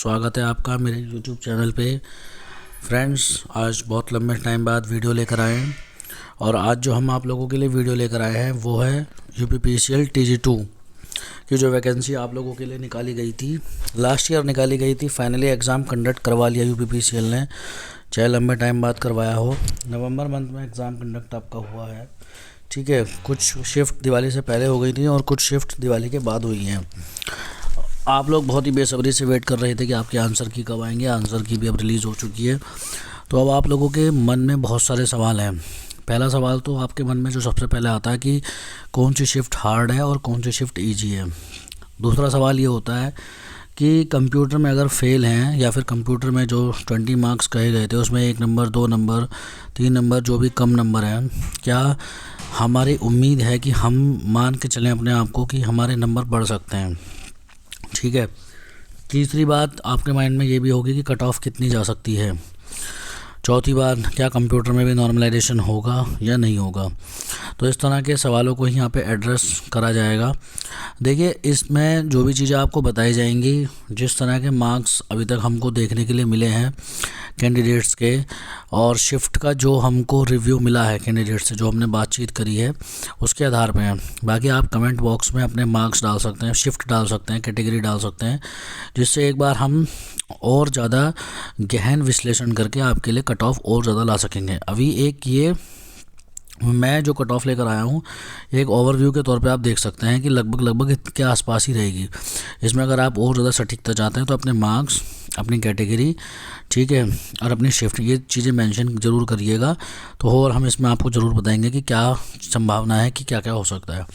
स्वागत है आपका मेरे YouTube चैनल पे। फ्रेंड्स, आज बहुत लंबे टाइम बाद वीडियो लेकर आए हैं और आज जो हम आप लोगों के लिए वीडियो लेकर आए हैं वो है UPPCL TG2 की जो वैकेंसी आप लोगों के लिए निकाली गई थी, लास्ट ईयर निकाली गई थी। फाइनली एग्ज़ाम कंडक्ट करवा लिया UPPCL ने, चाहे लंबे टाइम बाद करवाया हो। नवंबर मंथ में एग्ज़ाम कंडक्ट आपका हुआ है, ठीक है। कुछ शिफ्ट दिवाली से पहले हो गई थी और कुछ शिफ्ट दिवाली के बाद हुई हैं। आप लोग बहुत ही बेसब्री से वेट कर रहे थे कि आपके आंसर की कब आएंगे। आंसर की भी अब रिलीज़ हो चुकी है। तो अब आप लोगों के मन में बहुत सारे सवाल हैं। पहला सवाल तो आपके मन में जो सबसे पहले आता है कि कौन सी शिफ्ट हार्ड है और कौन सी शिफ्ट ईजी है। दूसरा सवाल ये होता है कि कंप्यूटर में अगर फेल हैं या फिर कंप्यूटर में जो 20 मार्क्स कहे गए थे उसमें 1 नंबर, 2 नंबर, 3 नंबर जो भी कम नंबर हैं, क्या हमारी उम्मीद है कि हम मान के चलें अपने आप को कि हमारे नंबर बढ़ सकते हैं, ठीक है। तीसरी बात आपके माइंड में ये भी होगी कि कट ऑफ कितनी जा सकती है। चौथी बात, क्या कंप्यूटर में भी नॉर्मलाइजेशन होगा या नहीं होगा। तो इस तरह के सवालों को ही यहाँ पे एड्रेस करा जाएगा। देखिए, इसमें जो भी चीज़ें आपको बताई जाएंगी, जिस तरह के मार्क्स अभी तक हमको देखने के लिए मिले हैं कैंडिडेट्स के, और शिफ्ट का जो हमको रिव्यू मिला है कैंडिडेट से, जो हमने बातचीत करी है, उसके आधार पे हैं। बाकी आप कमेंट बॉक्स में अपने मार्क्स डाल सकते हैं, शिफ्ट डाल सकते हैं, कैटेगरी डाल सकते हैं, जिससे एक बार हम और ज़्यादा गहन विश्लेषण करके आपके लिए कट ऑफ और ज़्यादा ला सकेंगे। अभी एक ये मैं जो कट ऑफ लेकर आया हूँ, एक ओवरव्यू के तौर पे आप देख सकते हैं कि लगभग के आसपास ही रहेगी। इसमें अगर आप और ज़्यादा सटीकता चाहते हैं तो अपने मार्क्स, अपनी कैटेगरी, ठीक है, और अपनी शिफ्ट, ये चीज़ें मेंशन ज़रूर करिएगा। तो और हम इसमें आपको ज़रूर बताएंगे कि क्या संभावना है कि क्या क्या हो सकता है।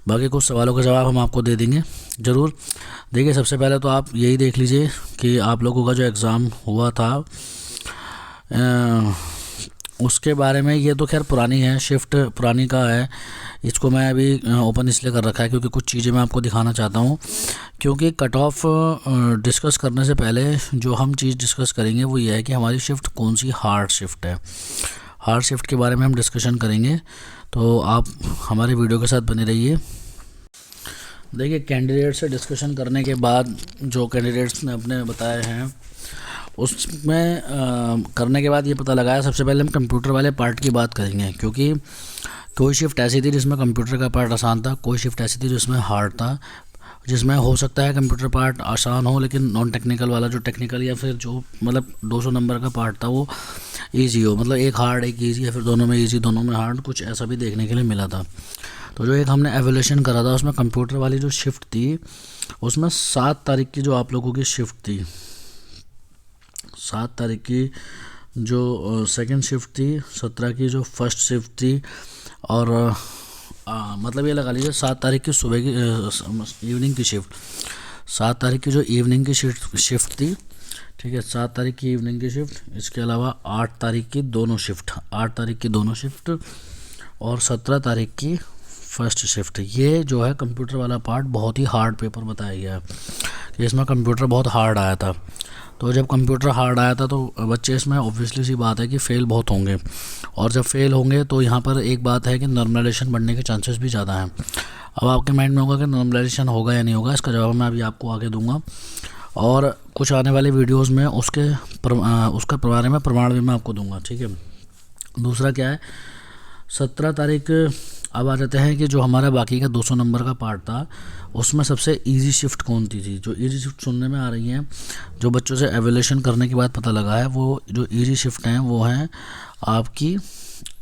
बाकी कुछ सवालों का जवाब हम आपको दे देंगे ज़रूर। देखिए, सबसे पहले तो आप यही देख लीजिए कि आप लोगों का जो एग्ज़ाम हुआ था उसके बारे में। ये तो खैर पुरानी है, शिफ्ट पुरानी का है। इसको मैं अभी ओपन इसलिए कर रखा है क्योंकि कुछ चीज़ें मैं आपको दिखाना चाहता हूँ। क्योंकि कट ऑफ डिस्कस करने से पहले जो हम चीज़ डिस्कस करेंगे वो ये है कि हमारी शिफ्ट कौन सी हार्ड शिफ्ट है। हार्ड शिफ्ट के बारे में हम डिस्कशन करेंगे, तो आप हमारे वीडियो के साथ बने रहिए। देखिए, कैंडिडेट से डिस्कशन करने के बाद जो कैंडिडेट्स ने अपने बताए हैं उसमें करने के बाद ये पता लगाया, सबसे पहले हम कंप्यूटर वाले पार्ट की बात करेंगे। क्योंकि कोई शिफ्ट ऐसी थी जिसमें कंप्यूटर का पार्ट आसान था, कोई शिफ्ट ऐसी थी जिसमें हार्ड था। जिसमें हो सकता है कंप्यूटर पार्ट आसान हो लेकिन नॉन टेक्निकल वाला जो टेक्निकल या फिर जो मतलब 200 नंबर का पार्ट था वो ईजी हो, मतलब एक हार्ड एक ईजी या फिर दोनों में ईजी दोनों में हार्ड, कुछ ऐसा भी देखने के लिए मिला था। तो जो एक हमने एवोल्यूशन करा था उसमें कंप्यूटर वाली जो शिफ्ट थी उसमें 7 तारीख की जो आप लोगों की शिफ्ट थी, 7 तारीख की जो सेकंड शिफ्ट थी, 17 की जो फर्स्ट शिफ्ट थी, और मतलब ये लगा लीजिए 7 तारीख की सुबह की इवनिंग की शिफ्ट, 7 तारीख की जो इवनिंग की शिफ्ट थी, ठीक है, 7 तारीख की इवनिंग की शिफ्ट। इसके अलावा 8 तारीख की दोनों शिफ्ट, 8 तारीख की दोनों शिफ्ट और 17 तारीख की फर्स्ट शिफ्ट। ये जो है कंप्यूटर वाला पार्ट बहुत ही हार्ड पेपर बताया गया है कि इसमें कंप्यूटर बहुत हार्ड आया था। तो जब कंप्यूटर हार्ड आया था तो बच्चे इसमें ऑब्वियसली सी बात है कि फ़ेल बहुत होंगे, और जब फेल होंगे तो यहाँ पर एक बात है कि नॉर्मलाइजेशन बढ़ने के चांसेस भी ज़्यादा हैं। अब आपके माइंड में होगा कि नॉर्मलाइजेशन होगा या नहीं होगा, इसका जवाब मैं अभी आपको आगे दूंगा, और कुछ आने वाले वीडियोस में उसके बारे में प्रमाण भी मैं आपको दूंगा, ठीक है। दूसरा क्या है, 17 तारीख, अब आ जाते हैं कि जो हमारा बाकी का 200 नंबर का पार्ट था उसमें सबसे इजी शिफ्ट कौन थी। जो इजी शिफ्ट सुनने में आ रही हैं, जो बच्चों से एवोल्यूशन करने के बाद पता लगा है, वो जो इजी शिफ्ट हैं वो हैं आपकी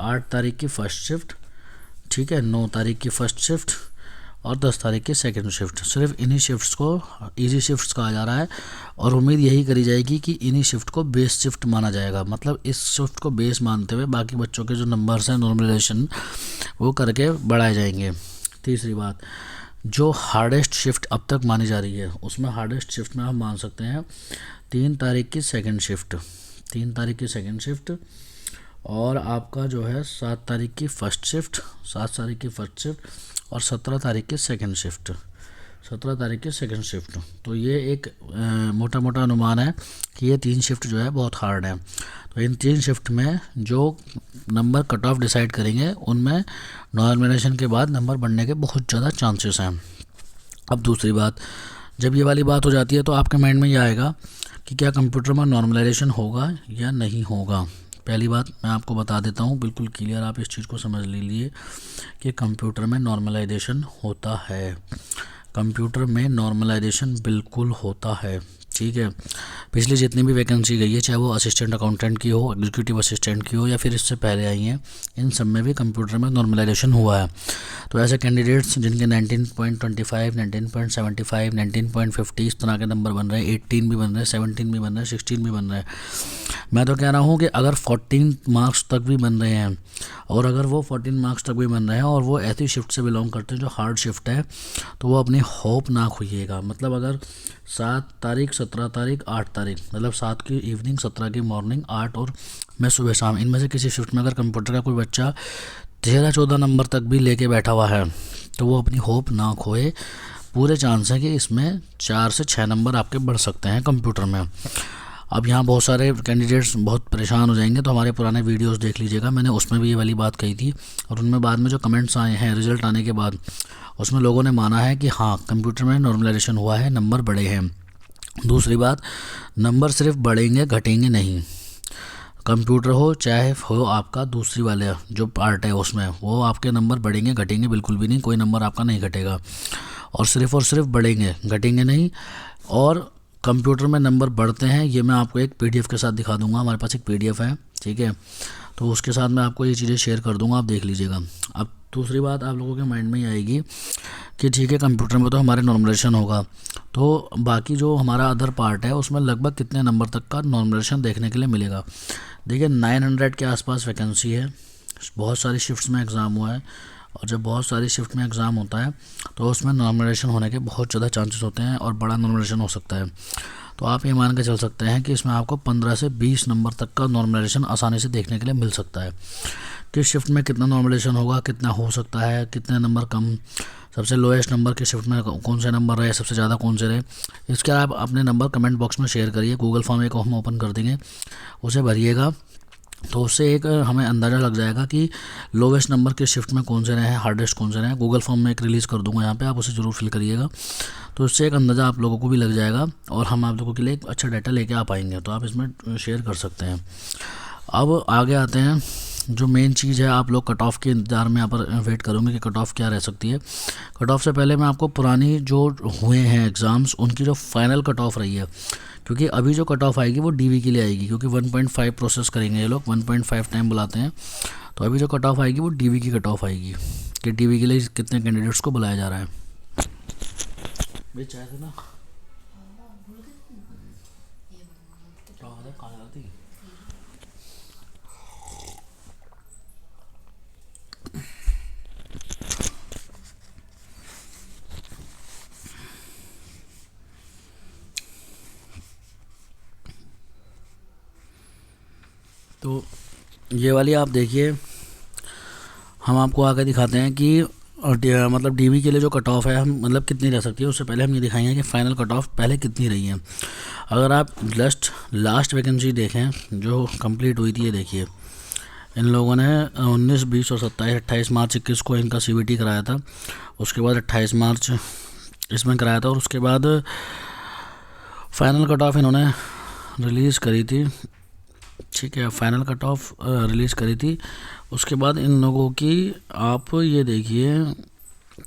8 तारीख की फर्स्ट शिफ्ट, ठीक है, 9 तारीख की फर्स्ट शिफ्ट और 10 तारीख की सेकंड शिफ्ट। सिर्फ इन्हीं शिफ्ट्स को इजी शिफ्ट्स कहा जा रहा है और उम्मीद यही करी जाएगी कि इन्हीं शिफ्ट को बेस शिफ्ट माना जाएगा। मतलब इस शिफ्ट को बेस मानते हुए बाकी बच्चों के जो नंबर्स हैं नॉर्मलाइजेशन वो करके बढ़ाए जाएंगे। तीसरी बात, जो हार्डेस्ट शिफ्ट अब तक मानी जा रही है उसमें हार्डेस्ट शिफ्ट में हम मान सकते हैं 3 तारीख की सेकंड शिफ्ट, 3 तारीख की सेकंड शिफ्ट, और आपका जो है 7 तारीख की फर्स्ट शिफ्ट, 7 तारीख की फर्स्ट शिफ्ट और 17 तारीख की सेकंड शिफ्ट, 17 तारीख की सेकंड शिफ्ट। तो ये एक मोटा मोटा अनुमान है कि ये 3 शिफ्ट जो है बहुत हार्ड है। तो इन 3 शिफ्ट में जो नंबर कट ऑफ डिसाइड करेंगे उनमें नॉर्मलाइजेशन के बाद नंबर बढ़ने के बहुत ज़्यादा चांसेस हैं। अब दूसरी बात, जब ये वाली बात हो जाती है तो आपके माइंड में ये आएगा कि क्या कंप्यूटर में नॉर्मलाइजेशन होगा या नहीं होगा। पहली बात मैं आपको बता देता हूँ बिल्कुल क्लियर, आप इस चीज़ को समझ लीजिए कि कंप्यूटर में नॉर्मलाइजेशन होता है। कंप्यूटर में नॉर्मलाइजेशन बिल्कुल होता है, ठीक है। पिछली जितनी भी वैकेंसी गई है, चाहे वो असिस्टेंट अकाउंटेंट की हो, एग्जीक्यूटिव असिस्टेंट की हो, या फिर इससे पहले आई हैं, इन सब में भी कंप्यूटर में नॉर्मलाइजेशन हुआ है। तो ऐसे कैंडिडेट्स जिनके 19.25, 19.75, 19.50 इस तरह के नंबर बन रहे हैं, 18 भी बन रहे हैं, 17 भी बन रहे हैं, 16 भी बन रहे हैं। मैं तो कह रहा हूँ कि अगर 14 मार्क्स तक भी बन रहे हैं, और अगर वो 14 मार्क्स तक भी बन रहे हैं और वो ऐसी शिफ्ट से बिलोंग करते हैं जो हार्ड शिफ्ट है, तो वो अपनी होप ना खोइएगा। मतलब अगर 7 तारीख, 17 तारीख, 8 तारीख, मतलब 7 की इवनिंग, 17 की मॉर्निंग, 8 और मैं सुबह शाम, इनमें से किसी शिफ्ट में अगर कंप्यूटर का कोई बच्चा 13-14 नंबर तक भी लेके बैठा हुआ है, तो वो अपनी होप ना खोए। पूरे चांस है कि इसमें 4 से 6 नंबर आपके बढ़ सकते हैं कंप्यूटर में। अब यहाँ बहुत सारे कैंडिडेट्स बहुत परेशान हो जाएंगे, तो हमारे पुराने वीडियोस देख लीजिएगा, मैंने उसमें भी ये वाली बात कही थी, और उनमें बाद में जो कमेंट्स आए हैं रिज़ल्ट आने के बाद, उसमें लोगों ने माना है कि हाँ कंप्यूटर में नॉर्मलाइजेशन हुआ है, नंबर बढ़े हैं। दूसरी बात, नंबर सिर्फ बढ़ेंगे घटेंगे नहीं। कंप्यूटर हो चाहे हो आपका दूसरी वाले जो पार्ट है उसमें, वो आपके नंबर बढ़ेंगे घटेंगे बिल्कुल भी नहीं, कोई नंबर आपका नहीं घटेगा, और सिर्फ बढ़ेंगे घटेंगे नहीं। और कंप्यूटर में नंबर बढ़ते हैं, ये मैं आपको एक पीडीएफ के साथ दिखा दूंगा, हमारे पास एक पीडीएफ है, ठीक है, तो उसके साथ मैं आपको ये चीज़ें शेयर कर दूंगा, आप देख लीजिएगा। अब दूसरी बात आप लोगों के माइंड में ही आएगी कि ठीक है कंप्यूटर में तो हमारे नॉर्मलाइजेशन होगा, तो बाकी जो हमारा अदर पार्ट है उसमें लगभग कितने नंबर तक का नॉर्मलाइजेशन देखने के लिए मिलेगा। देखिए 900 के आसपास वैकेंसी है, बहुत सारी शिफ्ट्स में एग्ज़ाम हुआ है, और जब बहुत सारी शिफ्ट में एग्ज़ाम होता है तो उसमें नॉर्मलाइजेशन होने के बहुत ज़्यादा चांसेस होते हैं, और बड़ा नॉर्मलाइजेशन हो सकता है। तो आप ये मान के चल सकते हैं कि इसमें आपको 15 से 20 नंबर तक का नॉर्मलाइजेशन आसानी से देखने के लिए मिल सकता है। किस शिफ्ट में कितना नॉर्मलाइजेशन होगा, कितना हो सकता है, कितने नंबर कम, सबसे लोएस्ट नंबर के शिफ्ट में कौन से नंबर रहे, सबसे ज़्यादा कौन से रहे, इसके आप अपने नंबर कमेंट बॉक्स में शेयर करिए। गूगल फॉर्म एक हम ओपन कर देंगे, उसे भरिएगा, तो उससे एक हमें अंदाज़ा लग जाएगा कि लोवेस्ट नंबर के शिफ्ट में कौन से रहे हैं, हार्डेस्ट कौन से रहे हैं। गूगल फॉर्म में एक रिलीज़ कर दूंगा यहाँ पे, आप उसे ज़रूर फिल करिएगा, तो इससे एक अंदाज़ा आप लोगों को भी लग जाएगा, और हम आप लोगों के लिए एक अच्छा डाटा लेके आ पाएंगे, तो आप इसमें शेयर कर सकते हैं। अब आगे आते हैं, जो मेन चीज़ है, आप लोग कट ऑफ के इंतज़ार में यहाँ पर वेट करोगे कि कट ऑफ क्या रह सकती है। कट ऑफ से पहले मैं आपको पुरानी जो हुए हैं एग्ज़ाम्स, उनकी जो फाइनल कट ऑफ रही है, क्योंकि अभी जो कट ऑफ आएगी वो डीवी के लिए आएगी, क्योंकि 1.5 प्रोसेस करेंगे ये लोग, 1.5 टाइम बुलाते हैं, तो अभी जो कट ऑफ आएगी वो डीवी की कट ऑफ आएगी कि डीवी के लिए कितने कैंडिडेट्स को बुलाया जा रहा है। ना तो ये वाली आप देखिए, हम आपको आगे दिखाते हैं कि मतलब डीवी के लिए जो कट ऑफ है, हम मतलब कितनी रह सकती है। उससे पहले हम ये दिखाएंगे कि फ़ाइनल कट ऑफ पहले कितनी रही है। अगर आप जस्ट लास्ट वैकेंसी देखें जो कंप्लीट हुई थी, ये देखिए इन लोगों ने 19, 20 और 27, 28 मार्च 21 को इनका CVT कराया था, उसके बाद 28 मार्च इसमें कराया था, और उसके बाद फाइनल कट ऑफ इन्होंने रिलीज़ करी थी, ठीक है, फाइनल कट ऑफ रिलीज़ करी थी। उसके बाद इन लोगों की आप ये देखिए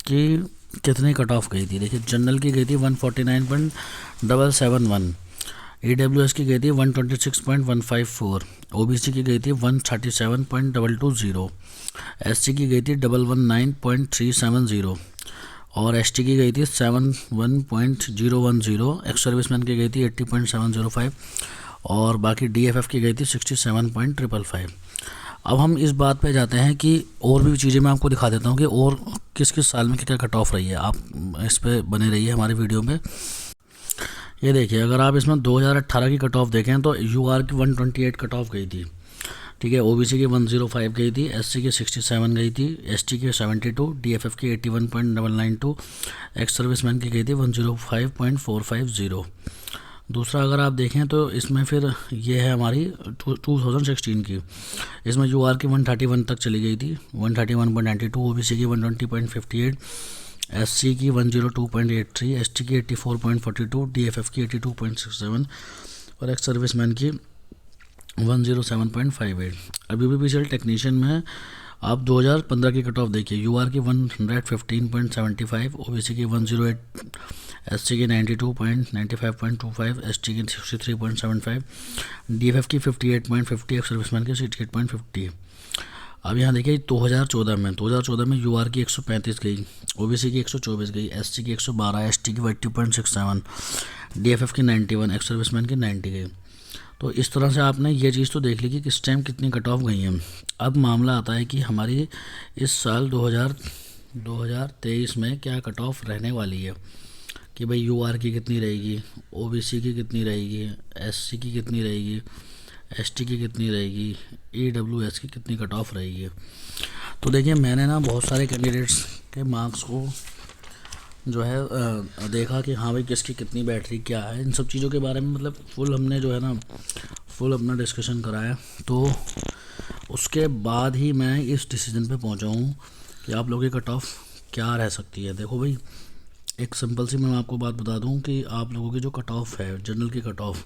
कि कितनी कट ऑफ गई थी। देखिए जनरल की गई थी 149.771, EWS की गई थी 126.154, OBC की गई थी 137.220, SC की गई थी 119.370, और ST की गई थी 71.010, एक्स सर्विसमैन की गई थी 80.705, और बाकी DFF की गई थी 67.555। अब हम इस बात पे जाते हैं कि और भी चीज़ें मैं आपको दिखा देता हूँ कि और किस किस साल में क्या कट ऑफ रही है। आप इस पे बने रहिए हमारे वीडियो में। ये देखिए, अगर आप इसमें 2018 की कट ऑफ देखें तो UR की 128 कट ऑफ गई थी, ठीक है, OBC की 105 गई थी, SC की 67 गई थी, ST की 72, DFF की 81.992, एक्स सर्विसमैन की गई थी 105.450। दूसरा अगर आप देखें तो इसमें फिर ये है हमारी 2016 की, इसमें UR की 131 तक चली गई थी, 131.92, OBC की 120.58, SC की 102.83, ST की 84.42, DFF की 82.67 और एक्स सर्विसमैन की 107.58। अब यूपीपीसीएल टेक्नीशियन में आप 2015 की कट ऑफ देखिए। यूआर की 115.75, ओबीसी की 108, एससी की 92.95.25, एसटी की 63.75, डीएफएफ की 58.50, एक्स सर्विसमैन की 68.50। अब यहाँ देखिए 2014 में यूआर की 135 गई, ओबीसी की 124 गई, एससी की 112, एसटी की 80.67, डीएफएफ की 91, एक्स सर्विसमैन की 90 गई। तो इस तरह से आपने ये चीज़ तो देख ली कि किस टाइम कितनी कट ऑफ गई हैं। अब मामला आता है कि हमारी इस साल 2023 में क्या कट ऑफ रहने वाली है, कि भाई यूआर की कितनी रहेगी, ओबीसी की कितनी रहेगी, एससी की कितनी रहेगी, एसटी की कितनी रहेगी, ईडब्ल्यूएस की कितनी कट ऑफ रहेगी। तो देखिए मैंने ना बहुत सारे कैंडिडेट्स के मार्क्स को जो है देखा कि हाँ भाई किसकी कितनी बैटरी क्या है, इन सब चीज़ों के बारे में मतलब फुल हमने जो है ना फुल अपना डिस्कशन कराया। तो उसके बाद ही मैं इस डिसीजन पे पहुंचा हूँ कि आप लोगों की कट ऑफ क्या रह सकती है। देखो भाई एक सिंपल सी मैं आपको बात बता दूँ कि आप लोगों की जो कट ऑफ है जनरल की कट ऑफ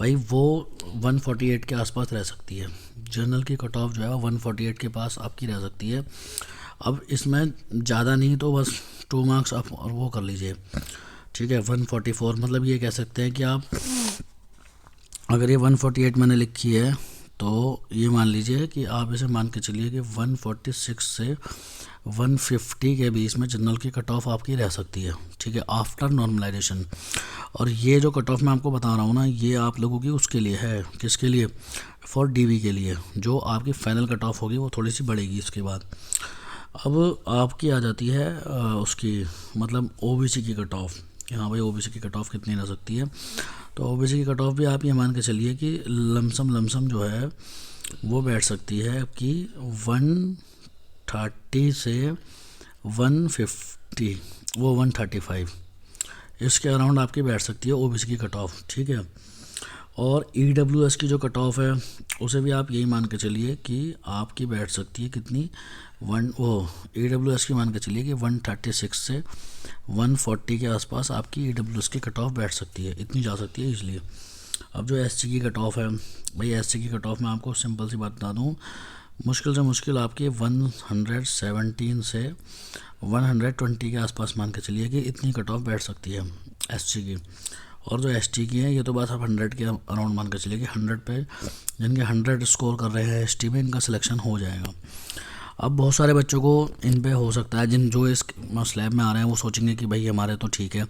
भाई वो 148 के आसपास रह सकती है। जनरल की कट ऑफ जो है 148 के पास आपकी रह सकती है। अब इसमें ज़्यादा नहीं तो बस 2 मार्क्स आप और वो कर लीजिए, ठीक है। 144 मतलब ये कह सकते हैं कि आप अगर ये 148 मैंने लिखी है तो ये मान लीजिए कि आप इसे मान के चलिए कि 146 से 150 के बीच में जनरल की कट ऑफ आपकी रह सकती है, ठीक है, आफ्टर नॉर्मलाइजेशन। और ये जो कट ऑफ मैं आपको बता रहा हूँ ना ये आप लोगों की उसके लिए है, किसके लिए, फॉर डीवी के लिए। जो आपकी फाइनल कट ऑफ होगी वो थोड़ी सी बढ़ेगी इसके बाद। अब आपकी आ जाती है उसकी मतलब ओबीसी की कट ऑफ, कि हाँ भाई ओबीसी की कट ऑफ कितनी रह सकती है। तो ओबीसी की कट ऑफ भी आप ये मान के चलिए कि लमसम जो है वो बैठ सकती है कि 130 से 150 वो 135 इसके अराउंड आपकी बैठ सकती है ओबीसी की कट ऑफ, ठीक है। और ईडब्ल्यूएस की जो कट ऑफ है उसे भी आप यही मान के चलिए कि आपकी बैठ सकती है कितनी ईडब्ल्यूएस की मान के चलिए कि 136 से 140 के आसपास आपकी ईडब्ल्यूएस की कट ऑफ बैठ सकती है, इतनी जा सकती है इसलिए। अब जो एससी की कट ऑफ है भाई एससी की कट ऑफ मैं आपको सिंपल सी बात बता दूँ, मुश्किल से मुश्किल आपकी 117 से 120 के आसपास मान के चलिए कि इतनी कट ऑफ बैठ सकती है एससी की। और जो एसटी की है ये तो बस आप 100 के अराउंड मान के चलिए कि 100 पे जिनके 100 स्कोर कर रहे हैं एसटी में इनका सिलेक्शन हो जाएगा। अब बहुत सारे बच्चों को इन पे हो सकता है जो इस स्लैब में आ रहे हैं वो सोचेंगे कि भाई हमारे तो ठीक है,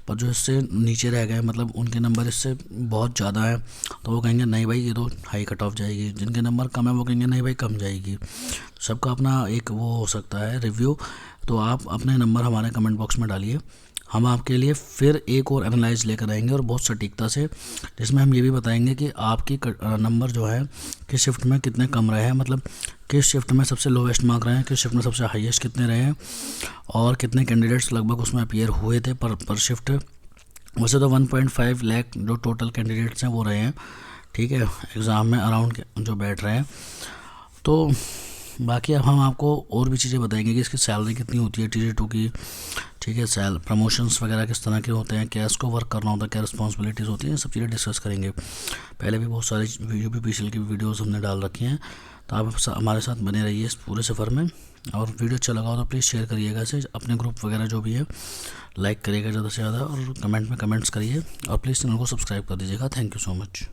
पर जो इससे नीचे रह गए मतलब उनके नंबर इससे बहुत ज़्यादा है तो वो कहेंगे नहीं भाई ये तो हाई कट ऑफ जाएगी। जिनके नंबर कम है वो कहेंगे नहीं भाई कम जाएगी। सबका अपना एक वो हो सकता है रिव्यू। तो आप अपने नंबर हमारे कमेंट बॉक्स में डालिए, हम आपके लिए फिर एक और एनालाइज लेकर आएंगे और बहुत सटीकता से, जिसमें हम ये भी बताएंगे कि आपकी नंबर जो है किस शिफ्ट में कितने कम रहे हैं, मतलब किस शिफ्ट में सबसे लोवेस्ट मार्क रहे हैं, किस शिफ्ट में सबसे हाईएस्ट कितने रहे हैं और कितने कैंडिडेट्स लगभग उसमें अपीयर हुए थे पर शिफ्ट। वैसे तो 1.5 लाख जो टोटल कैंडिडेट्स हैं वो रहे हैं, ठीक है, एग्ज़ाम में अराउंड जो बैठ रहे हैं। तो बाकी अब हम आपको और भी चीज़ें बताएंगे कि इसकी सैलरी कितनी होती है TG2 की, ठीक है, प्रमोशंस वगैरह किस तरह के होते हैं, क्या इसको वर्क करना होता है, क्या रिस्पॉन्सिबिलिटीज़ होती हैं, सब चीज़ें डिस्कस करेंगे। पहले भी बहुत सारी यूपीपीसीएल की वीडियोस हमने डाल रखी हैं, तो आप हमारे साथ बने रहिए इस पूरे सफ़र में। और वीडियो अच्छा लगा हो तो प्लीज़ शेयर करिएगा इसे अपने ग्रुप वगैरह जो भी है, लाइक करिएगा ज़्यादा से ज़्यादा और कमेंट में कमेंट्स करिए और प्लीज़ चैनल को सब्सक्राइब कर दीजिएगा। Thank you so much.